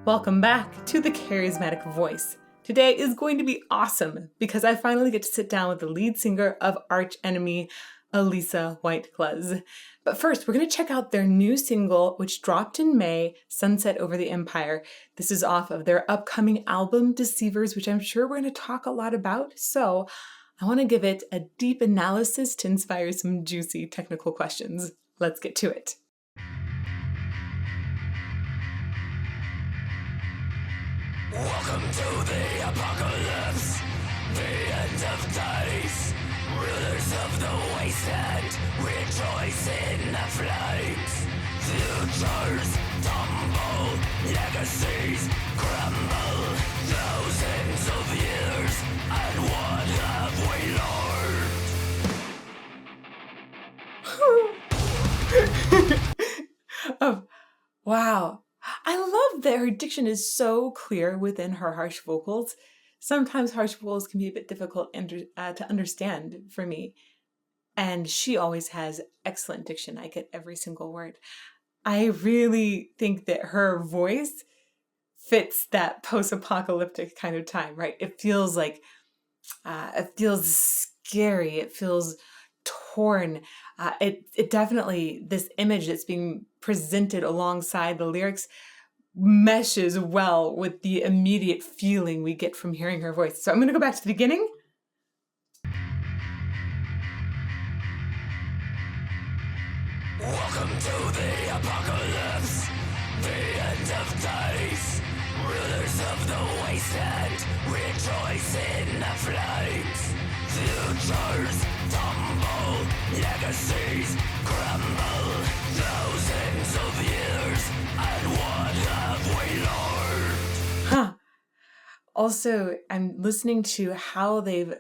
Welcome back to the Charismatic Voice. Today is going to be awesome because I finally get to sit down with the lead singer of Arch Enemy, Alissa White-Gluz. But first, we're going to check out their new single, which dropped in May, Sunset Over the Empire. This is off of their upcoming album, Deceivers, which I'm sure we're going to talk a lot about. So I want to give it a deep analysis to inspire some juicy technical questions. Let's get to it. Welcome to the apocalypse, the end of days. Rulers of the wasteland rejoice in the flames. Futures tumble, legacies crumble. Thousands of years, and what have we learned? Oh, wow. I love that her diction is so clear within her harsh vocals. Sometimes harsh vocals can be a bit difficult to understand for me. And she always has excellent diction. I get every single word. I really think that her voice fits that post-apocalyptic kind of time, right? It feels like, it feels scary. It feels torn. It definitely, this image that's being presented alongside the lyrics meshes well with the immediate feeling we get from hearing her voice. So I'm going to go back to the beginning. Welcome to the apocalypse, the end of days. Rulers of the wasteland rejoice in the flames. Futures tumble, legacies crumble. Thousands of years, and what have we learned? Huh. Also, I'm listening to how they've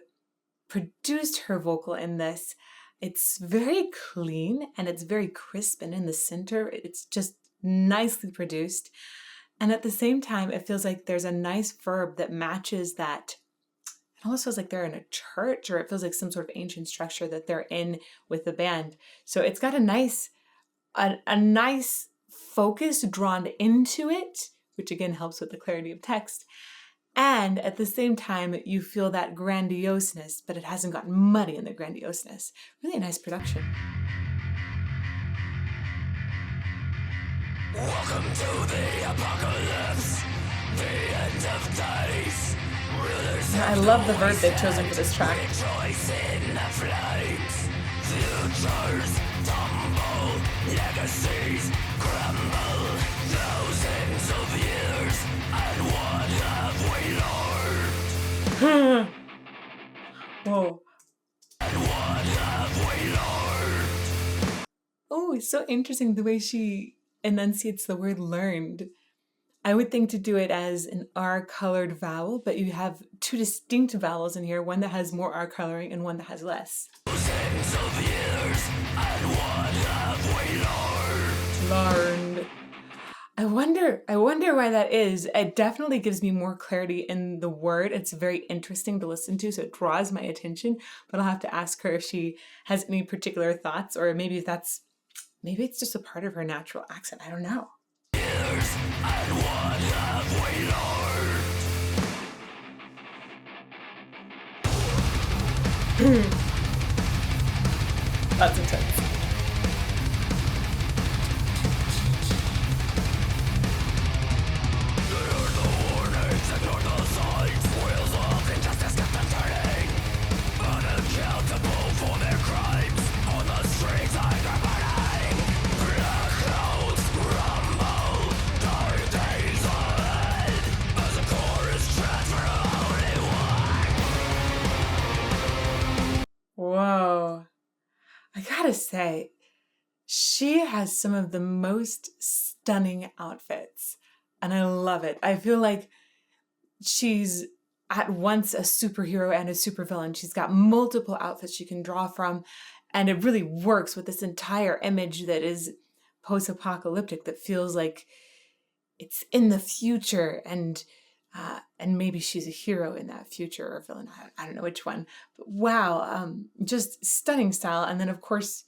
produced her vocal in this. It's very clean and it's very crisp, and in the center, it's just nicely produced. And at the same time, it feels like there's a nice verb that matches that. It almost feels like they're in a church, or it feels like some sort of ancient structure that they're in with the band. So it's got a nice focus drawn into it, which again helps with the clarity of text. And at the same time, you feel that grandioseness, but it hasn't gotten muddy in the grandioseness. Really a nice production. Welcome to the apocalypse, the end of days. Rulers I love the verb they've chosen for this track. rejoice in the flames. Futures tumble, legacies crumble. Thousands of years, and what have we learned? Whoa. And what have we learned? Oh, it's so interesting the way she enunciates the word learned. I would think to do it as an R-colored vowel, but you have two distinct vowels in here, one that has more R coloring and one that has less. Thousands of years, and what have we learned? Learned. I wonder why that is. It definitely gives me more clarity in the word. It's very interesting to listen to, so it draws my attention, but I'll have to ask her if she has any particular thoughts, or maybe maybe it's just a part of her natural accent. I don't know. Years, and what have we learned? That's intense. Ignore the warnings, ignore the signs. Wheels of injustice kept them turning. Unaccountable for their crimes. On the streets, anger burning. Black clouds rumble. Dark days ahead. As the chorus transfer only one. Whoa. I gotta say, she has some of the most stunning outfits, and I love it. I feel like she's at once a superhero and a supervillain. She's got multiple outfits she can draw from, and it really works with this entire image that is post-apocalyptic, that feels like it's in the future, and maybe she's a hero in that future, or a villain. I don't know which one. But wow, just stunning style. And then, of course,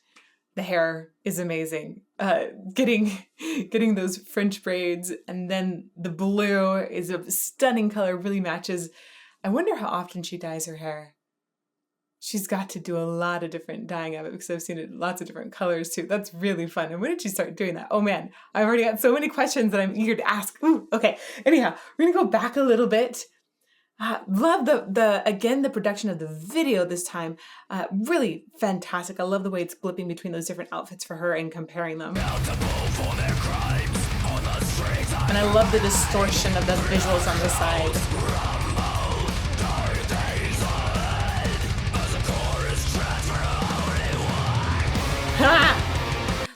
The hair is amazing. Getting those French braids, and then the blue is a stunning color, really matches. I wonder how often she dyes her hair. She's got to do a lot of different dyeing of it because I've seen it in lots of different colors too. That's really fun. And when did she start doing that? Oh man, I've already got so many questions that I'm eager to ask. Ooh, okay. Anyhow, we're gonna go back a little bit. Love the production of the video this time. Really fantastic. I love the way it's flipping between those different outfits for her and comparing them. And I love the distortion of the visuals on the side.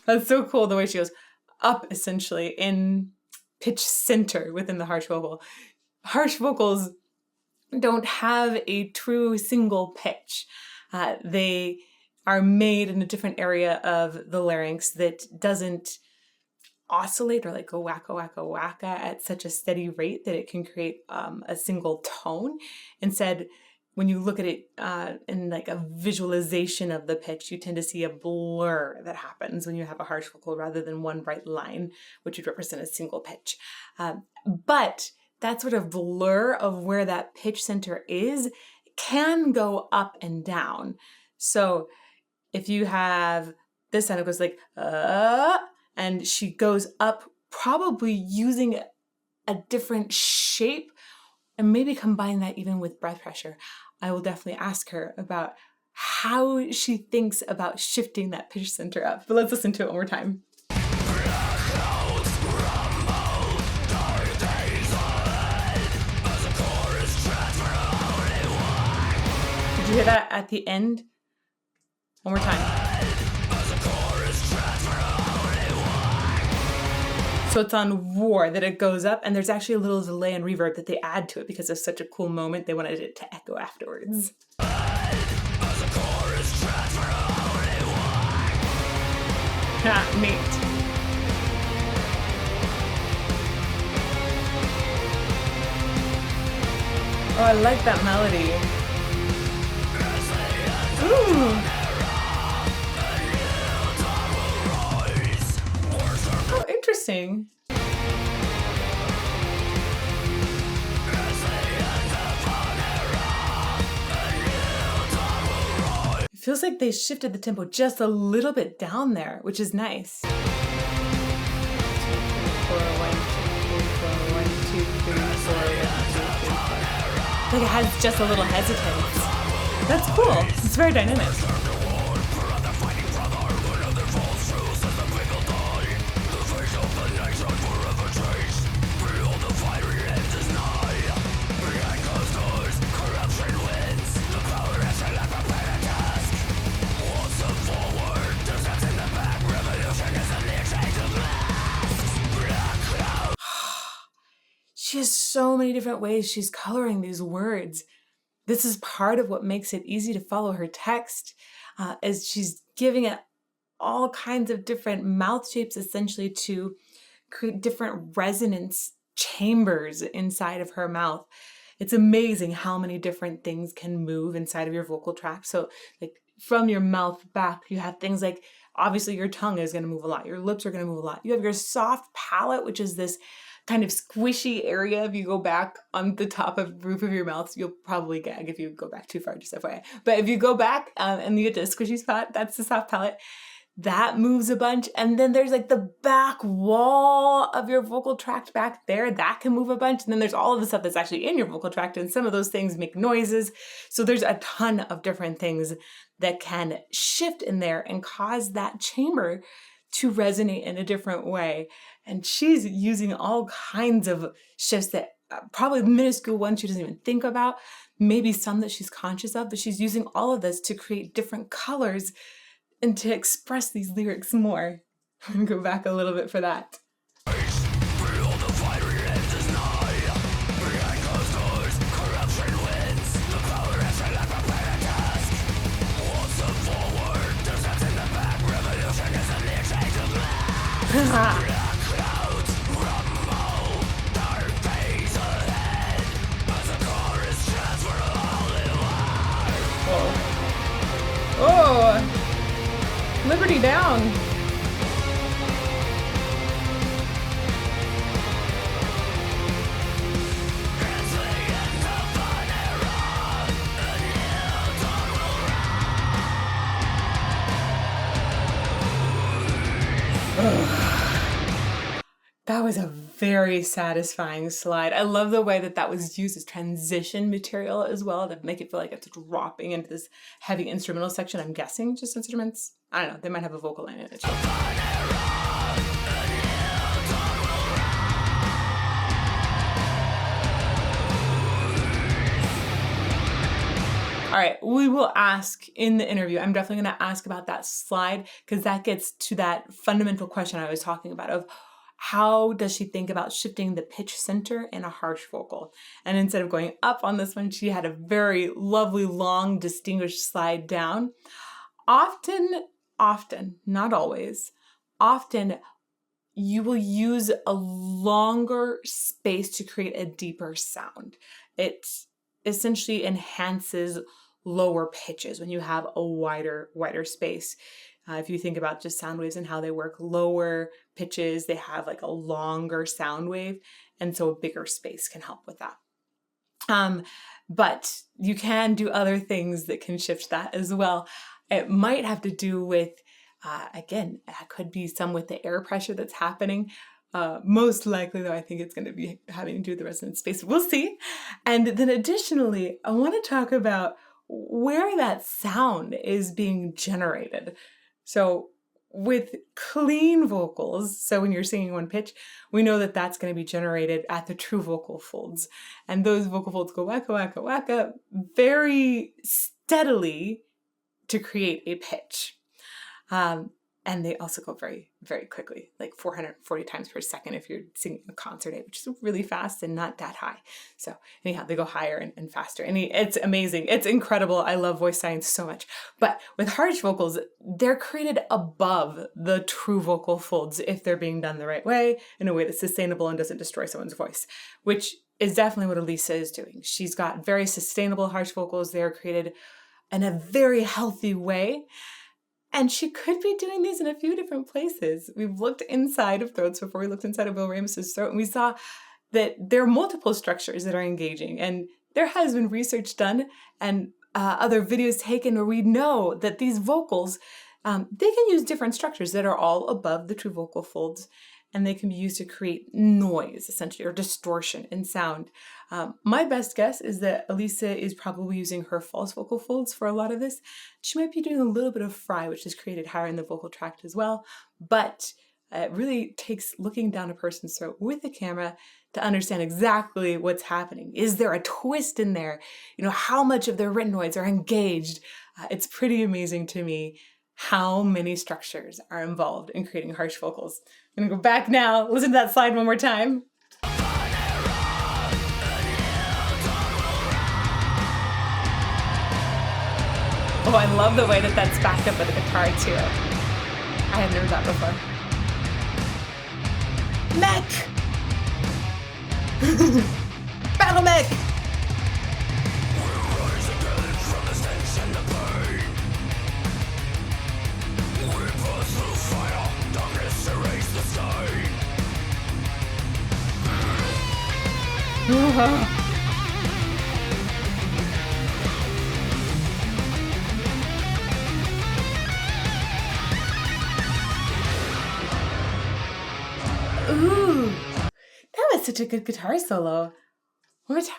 That's so cool the way she goes up essentially in pitch center within the harsh vocal. Harsh vocals don't have a true single pitch. They are made in a different area of the larynx that doesn't oscillate or like go wacka wacka wacka at such a steady rate that it can create a single tone. Instead, when you look at it in like a visualization of the pitch, you tend to see a blur that happens when you have a harsh vocal rather than one bright line, which would represent a single pitch. But that sort of blur of where that pitch center is can go up and down. So if you have this sound, it goes like, and she goes up, probably using a different shape, and maybe combine that even with breath pressure. I will definitely ask her about how she thinks about shifting that pitch center up. But let's listen to it one more time. Did you hear that at the end? One more time. So it's on war that it goes up, and there's actually a little delay and reverb that they add to it because it's such a cool moment. They wanted it to echo afterwards. Neat. Oh, I like that melody. Ooh. Oh, interesting. It feels like they shifted the tempo just a little bit down there, which is nice. 2, 3, 4, 1, 2, 3, 4, 1, 2, 3, 4, 1, 2, 3, 4. Like it has just a little hesitance. That's cool. It's very dynamic. She has so many different ways she's coloring these words. This is part of what makes it easy to follow her text, as she's giving it all kinds of different mouth shapes, essentially to create different resonance chambers inside of her mouth. It's amazing how many different things can move inside of your vocal tract. So like from your mouth back, you have things like, obviously your tongue is going to move a lot. Your lips are going to move a lot. You have your soft palate, which is this kind of squishy area. If you go back on the top of roof of your mouth, you'll probably gag if you go back too far, just FYI. But if you go back and you get to a squishy spot, that's the soft palate. That moves a bunch. And then there's like the back wall of your vocal tract back there. That can move a bunch. And then there's all of the stuff that's actually in your vocal tract. And some of those things make noises. So there's a ton of different things that can shift in there and cause that chamber to resonate in a different way. And she's using all kinds of shifts that probably minuscule ones she doesn't even think about, maybe some that she's conscious of, but she's using all of this to create different colors and to express these lyrics more. I'm gonna go back a little bit for that. Oh, Liberty me down. That was a very satisfying slide. I love the way that that was used as transition material as well to make it feel like it's dropping into this heavy instrumental section. I'm guessing just instruments. I don't know. They might have a vocal line in it too. All right, we will ask in the interview. I'm definitely going to ask about that slide because that gets to that fundamental question I was talking about of how does she think about shifting the pitch center in a harsh vocal? And instead of going up on this one, she had a very lovely, long, distinguished slide down. Often, not always, often you will use a longer space to create a deeper sound. It essentially enhances lower pitches when you have a wider space. If you think about just sound waves and how they work, lower pitches, they have like a longer sound wave, and so a bigger space can help with that. But you can do other things that can shift that as well. It might have to do with, again, it could be some with the air pressure that's happening. Most likely, though, I think it's going to be having to do with the resonance space. We'll see. And then additionally, I want to talk about where that sound is being generated. So with clean vocals, so when you're singing one pitch, we know that that's going to be generated at the true vocal folds. And those vocal folds go wacka, wacka, wacka very steadily to create a pitch. And they also go very, very quickly, like 440 times per second if you're singing a concert A, which is really fast and not that high. So anyhow, they go higher and faster. And it's amazing. It's incredible. I love voice science so much. But with harsh vocals, they're created above the true vocal folds if they're being done the right way, in a way that's sustainable and doesn't destroy someone's voice, which is definitely what Alissa is doing. She's got very sustainable harsh vocals. They're created in a very healthy way. And she could be doing these in a few different places. We've looked inside of throats before we looked inside of Will Ramos's throat, and we saw that there are multiple structures that are engaging. And there has been research done and other videos taken where we know that these vocals, they can use different structures that are all above the true vocal folds, and they can be used to create noise, essentially, or distortion in sound. My best guess is that Alissa is probably using her false vocal folds for a lot of this. She might be doing a little bit of fry, which is created higher in the vocal tract as well. But it really takes looking down a person's throat with a camera to understand exactly what's happening. Is there a twist in there? You know, how much of their written noise are engaged? It's pretty amazing to me how many structures are involved in creating harsh vocals. I'm gonna go back now, listen to that slide one more time. Oh, I love the way that that's backed up with a guitar too. I have never heard that before. Mech! Battle mech! Ooh, that was such a good guitar solo. One more time.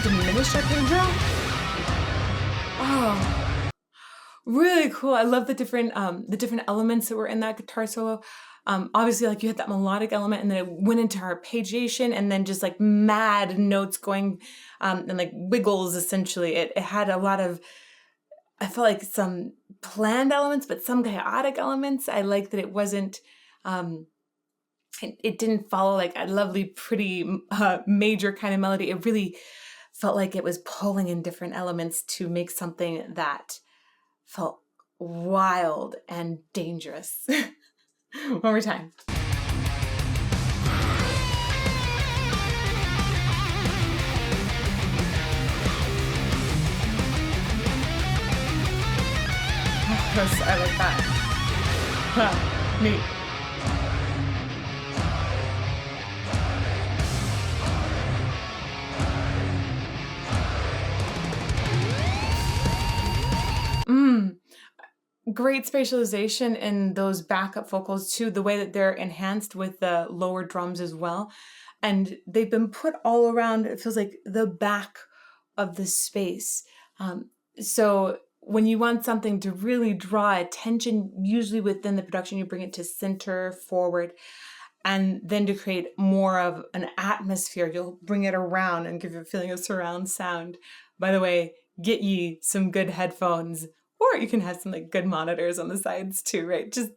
Diminished arpeggio. Oh, really cool. I love the different elements that were in that guitar solo. Obviously, like you had that melodic element, and then it went into arpeggiation, and then just like mad notes going, and like wiggles. Essentially, it had a lot of. I felt like some planned elements, but some chaotic elements. I like that it wasn't. It didn't follow like a lovely, pretty major kind of melody. It really felt like it was pulling in different elements to make something that felt wild and dangerous. One more time. I like that. Huh, neat. Great spatialization in those backup vocals too, the way that they're enhanced with the lower drums as well. And they've been put all around, it feels like the back of the space. So when you want something to really draw attention, usually within the production, you bring it to center, forward, and then to create more of an atmosphere, you'll bring it around and give you a feeling of surround sound. By the way, get ye some good headphones, or you can have some like good monitors on the sides too, right? Just,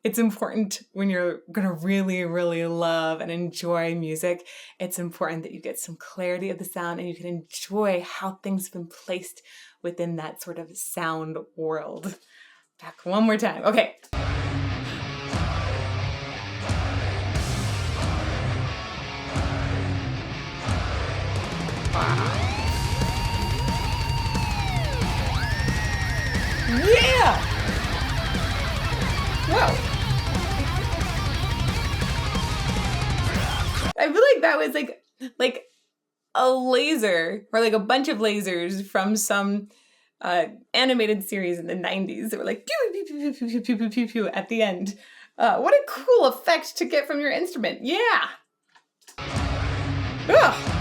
it's important when you're gonna really, really love and enjoy music, it's important that you get some clarity of the sound and you can enjoy how things have been placed within that sort of sound world. Back one more time. Okay. Wow. Yeah! Whoa. I feel like that was like a laser, or like a bunch of lasers from some animated series in the 90s that were like pew, pew, pew, pew, pew, pew, pew, pew, pew, at the end. What a cool effect to get from your instrument. Yeah! Ugh.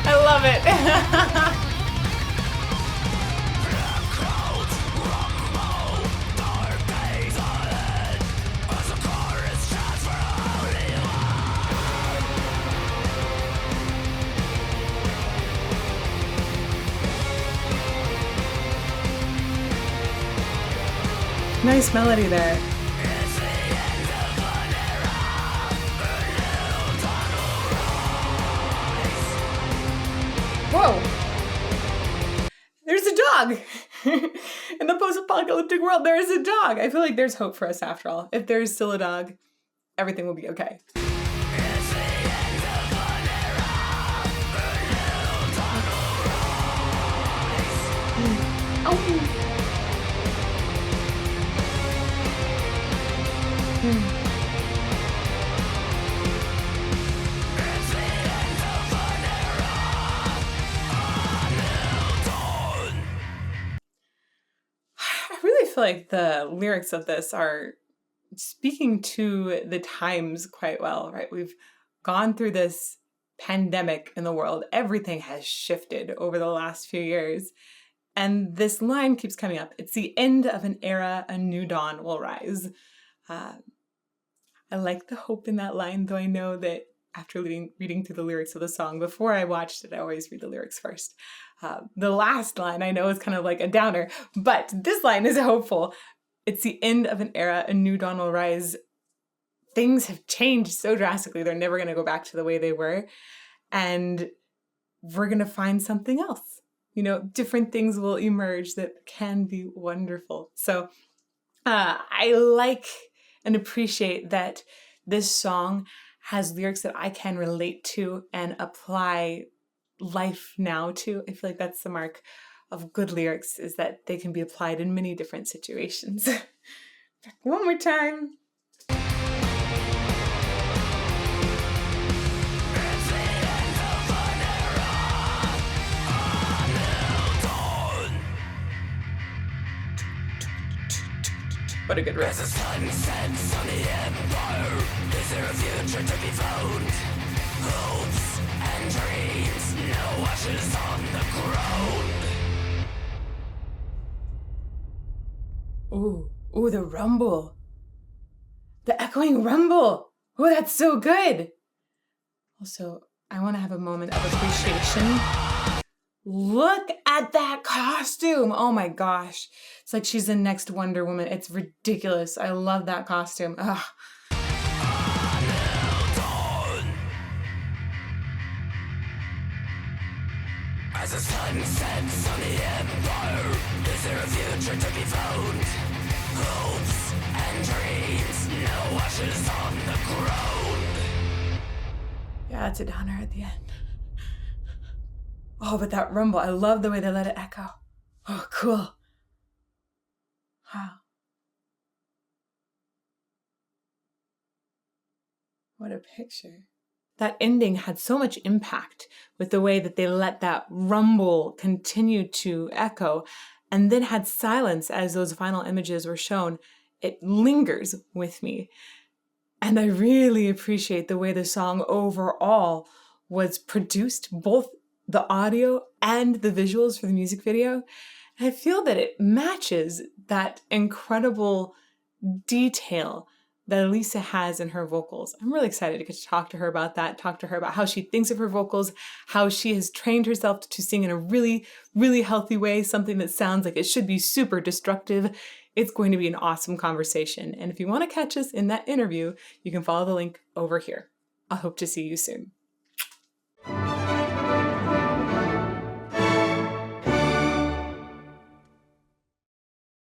I love it. Nice melody there. Whoa! There's a dog! In the post-apocalyptic world, there is a dog! I feel like there's hope for us after all. If there is still a dog, everything will be okay. I really feel like the lyrics of this are speaking to the times quite well, right? We've gone through this pandemic in the world. Everything has shifted over the last few years. And this line keeps coming up. It's the end of an era, a new dawn will rise. I like the hope in that line, though I know that after reading through the lyrics of the song, before I watched it, I always read the lyrics first. The last line I know is kind of like a downer, but this line is hopeful. It's the end of an era, a new dawn will rise. Things have changed so drastically, they're never going to go back to the way they were. And we're going to find something else. You know, different things will emerge that can be wonderful. So I like and appreciate that this song has lyrics that I can relate to and apply life now to. I feel like that's the mark of good lyrics, is that they can be applied in many different situations. One more time. What a good riff. As the sun sets on the empire, is there a future to be found? Hopes and dreams, no ashes on the ground. Ooh, the rumble. The echoing rumble. Oh, that's so good. Also, I want to have a moment of appreciation Look at that costume. Oh my gosh. It's like she's the next Wonder Woman. It's ridiculous. I love that costume. Ugh. As the sun sets on the empire, is there a future to be found? Hopes and dreams, no ashes on the ground. Yeah, it's a downer at the end. Oh, but that rumble, I love the way they let it echo. Oh, cool. Wow. What a picture. That ending had so much impact with the way that they let that rumble continue to echo and then had silence as those final images were shown. It lingers with me. And I really appreciate the way the song overall was produced, both the audio and the visuals for the music video. And I feel that it matches that incredible detail that Alissa has in her vocals. I'm really excited to get to talk to her about that, talk to her about how she thinks of her vocals, how she has trained herself to sing in a really, really healthy way, something that sounds like it should be super destructive. It's going to be an awesome conversation. And if you want to catch us in that interview, you can follow the link over here. I hope to see you soon.